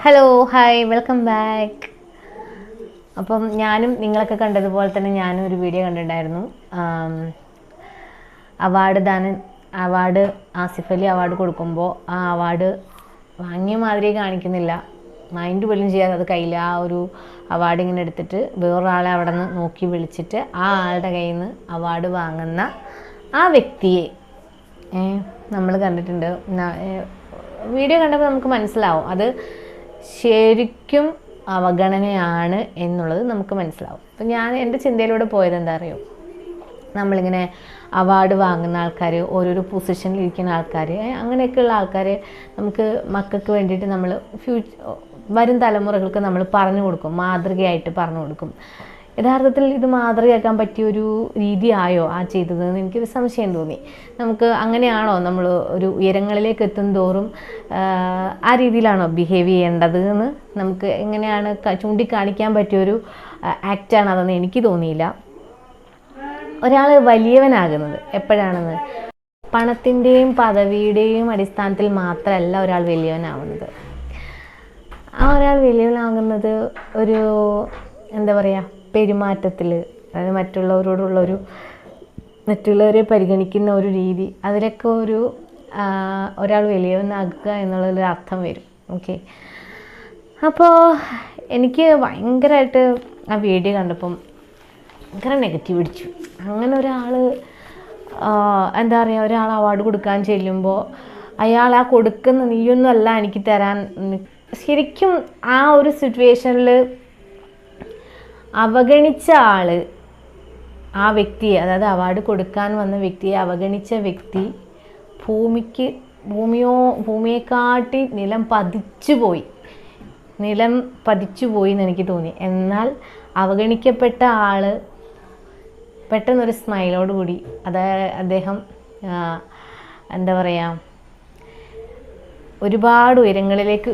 Hello hi welcome back. അപ്പം ഞാനും നിങ്ങളൊക്കെ കണ്ടതുപോലെ തന്നെ ഞാനും ഒരു വീഡിയോ കണ്ടിട്ടുണ്ടായിരുന്നു. അവാർഡ് ആസിഫ് അലി അവാർഡ് കൊടുക്കുമ്പോൾ ആ അവാർഡ് വാങ്ങിയ മാതിരി കാണിക്കുന്നില്ല, മൈൻഡ് പോലും ചെയ്യാതെ അത് കയ്യിൽ ആ ഒരു അവാർഡ് ഇങ്ങനെ എടുത്തിട്ട് വേറൊരാളെ അവിടെ നിന്ന് നോക്കി വിളിച്ചിട്ട് ആ ആളുടെ കയ്യിൽ നിന്ന് അവാർഡ് വാങ്ങുന്ന ആ വ്യക്തിയെ നമ്മൾ കണ്ടിട്ടുണ്ട്. വീഡിയോ കണ്ടപ്പോൾ നമുക്ക് മനസ്സിലാവും അത് ശരിക്കും അവഗണനയാണ് എന്നുള്ളത് നമുക്ക് മനസ്സിലാവും. അപ്പം എൻ്റെ ചിന്തയിലൂടെ പോയത് എന്താ അറിയോ, നമ്മളിങ്ങനെ അവാർഡ് വാങ്ങുന്ന ആൾക്കാർ, ഓരോരോ പൊസിഷനിൽ ഇരിക്കുന്ന ആൾക്കാർ, അങ്ങനെയൊക്കെയുള്ള ആൾക്കാർ നമുക്ക് മക്കൾക്ക് വേണ്ടിയിട്ട് നമ്മൾ വരും തലമുറകൾക്ക് നമ്മൾ പറഞ്ഞു കൊടുക്കും, മാതൃകയായിട്ട് പറഞ്ഞു കൊടുക്കും. യഥാർത്ഥത്തിൽ ഇത് മാതൃകയാക്കാൻ പറ്റിയൊരു രീതിയായോ ആ ചെയ്തതെന്ന് എനിക്കൊരു സംശയം തോന്നി. നമുക്ക് അങ്ങനെയാണോ നമ്മൾ ഒരു ഉയരങ്ങളിലേക്ക് എത്തും തോറും ആ രീതിയിലാണോ ബിഹേവ് ചെയ്യേണ്ടത് എന്ന് നമുക്ക് എങ്ങനെയാണ് ചൂണ്ടിക്കാണിക്കാൻ പറ്റിയൊരു ആക്റ്റാണ് അതെന്ന് എനിക്ക് തോന്നിയില്ല. ഒരാൾ വലിയവനാകുന്നത് എപ്പോഴാണെന്ന് പണത്തിൻ്റെയും പദവിയുടെയും അടിസ്ഥാനത്തിൽ മാത്രമല്ല ഒരാൾ വലിയവനാവുന്നത്. ആ ഒരാൾ വലിയവനാകുന്നത് ഒരു എന്താ പറയുക, പെരുമാറ്റത്തിൽ, അതായത് മറ്റുള്ളവരെ പരിഗണിക്കുന്ന ഒരു രീതി, അതിലൊക്കെ ഒരാൾ വലിയവനാകുക എന്നുള്ളൊരു അർത്ഥം വരും. ഓക്കെ, അപ്പോൾ എനിക്ക് ഭയങ്കരമായിട്ട് ആ വീഡിയോ കണ്ടപ്പം ഭയങ്കര നെഗറ്റീവ് അടിച്ചു. അങ്ങനെ ഒരാൾ എന്താ പറയുക, ഒരാൾ അവാർഡ് കൊടുക്കാൻ ചെല്ലുമ്പോൾ അയാൾ ആ കൊടുക്കുന്ന നീയൊന്നും അല്ല എനിക്ക് തരാൻ, ശരിക്കും ആ ഒരു സിറ്റുവേഷനിൽ അവഗണിച്ച ആൾ, ആ വ്യക്തിയെ, അതായത് അവാർഡ് കൊടുക്കാൻ വന്ന വ്യക്തിയെ അവഗണിച്ച വ്യക്തി ഭൂമിയെക്കാട്ടി നിലം പതിച്ചു പോയി എന്ന് എനിക്ക് തോന്നി. എന്നാൽ അവഗണിക്കപ്പെട്ട ആൾ പെട്ടെന്നൊരു സ്മൈലോടുകൂടി അദ്ദേഹം എന്താ പറയുക, ഒരുപാട് ഉയരങ്ങളിലേക്ക്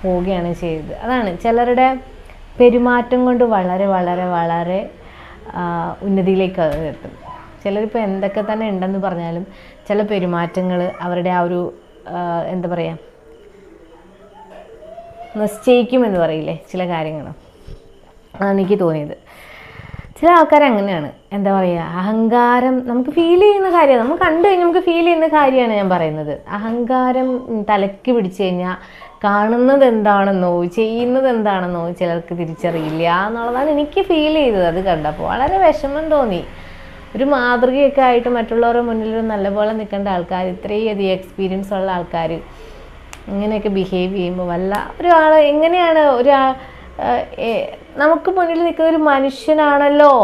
പോവുകയാണ് ചെയ്തത്. അതാണ് ചിലരുടെ പെരുമാറ്റം കൊണ്ട് വളരെ വളരെ വളരെ ഉന്നതിയിലേക്ക് എത്തും. ചിലരിപ്പോൾ എന്തൊക്കെ തന്നെ ഉണ്ടെന്ന് പറഞ്ഞാലും ചില പെരുമാറ്റങ്ങൾ അവരുടെ ആ ഒരു എന്താ പറയുക, നിശ്ചയിക്കുമെന്ന് പറയില്ലേ ചില കാര്യങ്ങൾ. അതാണ് എനിക്ക് തോന്നിയത്. ചില ആൾക്കാർ അങ്ങനെയാണ്, എന്താ പറയുക, അഹങ്കാരം നമുക്ക് ഫീൽ ചെയ്യുന്ന കാര്യമാണ്, നമ്മൾ കണ്ടു കഴിഞ്ഞാൽ നമുക്ക് ഫീൽ ചെയ്യുന്ന കാര്യമാണ് ഞാൻ പറയുന്നത്. അഹങ്കാരം തലയ്ക്ക് പിടിച്ചു കഴിഞ്ഞാൽ കാണുന്നത് എന്താണെന്നോ ചെയ്യുന്നത് എന്താണെന്നോ ചിലർക്ക് തിരിച്ചറിയില്ല എന്നുള്ളതാണ് എനിക്ക് ഫീൽ ചെയ്തത്. അത് കണ്ടപ്പോൾ വളരെ വിഷമം തോന്നി. ഒരു മാതൃകയൊക്കെ ആയിട്ട് മറ്റുള്ളവരുടെ മുന്നിൽ നല്ലപോലെ നിൽക്കേണ്ട ആൾക്കാർ, ഇത്രയധികം എക്സ്പീരിയൻസ് ഉള്ള ആൾക്കാർ ഇങ്ങനെയൊക്കെ ബിഹേവ് ചെയ്യുമ്പോൾ ഒരാൾ എങ്ങനെയാണ് നമുക്ക് മുന്നിൽ നിൽക്കുന്ന ഒരു മനുഷ്യനാണല്ലോ,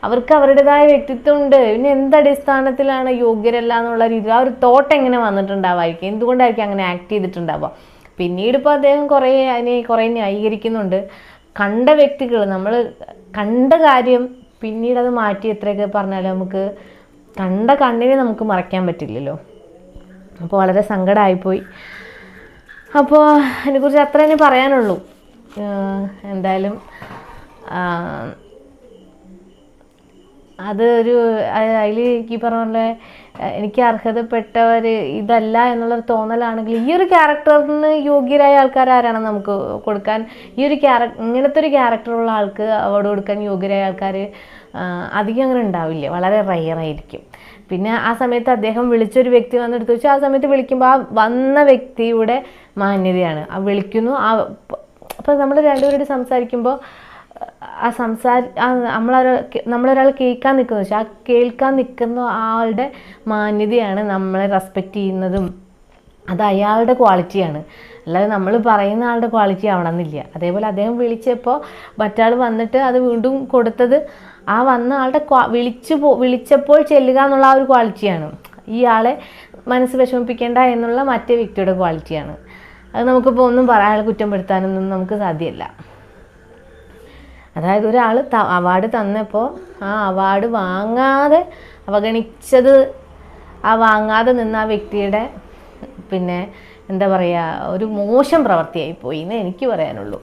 അവർക്ക് അവരുടേതായ വ്യക്തിത്വം ഉണ്ട്, പിന്നെ എന്തടിസ്ഥാനത്തിലാണ് യോഗ്യരല്ല എന്നുള്ള രീതിയിൽ ആ ഒരു തോട്ട് എങ്ങനെ വന്നിട്ടുണ്ടാവായിരിക്കും, എന്തുകൊണ്ടായിരിക്കും അങ്ങനെ ആക്ട് ചെയ്തിട്ടുണ്ടാവുക. പിന്നീട് ഇപ്പോൾ അദ്ദേഹം കുറേ ന്യായീകരിക്കുന്നുണ്ട്. കണ്ട വ്യക്തികൾ, നമ്മൾ കണ്ട കാര്യം പിന്നീട് അത് മാറ്റി എത്രയൊക്കെ പറഞ്ഞാലും നമുക്ക് കണ്ട കണ്ണിനെ നമുക്ക് മറയ്ക്കാൻ പറ്റില്ലല്ലോ. അപ്പോൾ വളരെ സങ്കടമായിപ്പോയി. അപ്പോൾ അതിനെക്കുറിച്ച് അത്ര തന്നെ പറയാനുള്ളൂ. എന്തായാലും അതിൽ ഈ പറഞ്ഞ പോലെ എനിക്ക് അർഹതപ്പെട്ടവർ ഇതല്ല എന്നുള്ളൊരു തോന്നലാണെങ്കിൽ ഈ ഒരു ക്യാരക്ടറിന് യോഗ്യരായ ആൾക്കാർ ആരാണെന്ന് നമുക്ക് കൊടുക്കാൻ, ഇങ്ങനത്തെ ഒരു ക്യാരക്ടറുള്ള ആൾക്ക് അവാർഡ് കൊടുക്കാൻ യോഗ്യരായ ആൾക്കാർ അധികം അങ്ങനെ ഉണ്ടാവില്ല, വളരെ റയറായിരിക്കും. പിന്നെ ആ സമയത്ത് അദ്ദേഹം വിളിച്ചൊരു വ്യക്തി വന്നെടുത്ത് വെച്ചാൽ ആ സമയത്ത് വിളിക്കുമ്പോൾ ആ വന്ന വ്യക്തിയുടെ മാന്യതയാണ് ആ വിളിക്കുന്നു. അപ്പോൾ നമ്മൾ രണ്ടുപേരോട് സംസാരിക്കുമ്പോൾ നമ്മളൊരാൾ കേൾക്കാൻ നിൽക്കുന്നു വെച്ചാൽ ആ കേൾക്കാൻ നിൽക്കുന്ന ആളുടെ മാന്യതയാണ് നമ്മളെ റെസ്പെക്റ്റ് ചെയ്യുന്നതും, അത് അയാളുടെ ക്വാളിറ്റിയാണ്, അല്ലാതെ നമ്മൾ പറയുന്ന ആളുടെ ക്വാളിറ്റി ആവണമെന്നില്ല. അതേപോലെ അദ്ദേഹം വിളിച്ചപ്പോൾ മറ്റാൾ വന്നിട്ട് അത് വീണ്ടും കൊടുത്തത് ആ വന്ന ആളുടെ വിളിച്ചപ്പോൾ ചെല്ലുക എന്നുള്ള ആ ഒരു ക്വാളിറ്റിയാണ്, ഈ ആളെ മനസ്സ് വിഷമിപ്പിക്കേണ്ട എന്നുള്ള മറ്റേ വ്യക്തിയുടെ ക്വാളിറ്റിയാണ്. അത് നമുക്കിപ്പോൾ ഒന്നും അയാളെ കുറ്റപ്പെടുത്താനൊന്നും നമുക്ക് സാധ്യമല്ല. അതായത് ഒരാൾ അവാർഡ് തന്നപ്പോൾ ആ അവാർഡ് വാങ്ങാതെ നിന്ന ആ വ്യക്തിയുടെ പിന്നെ എന്താ പറയുക, ഒരു മോശം പ്രവൃത്തിയായിപ്പോയി എന്ന് എനിക്ക് പറയാനുള്ളൂ.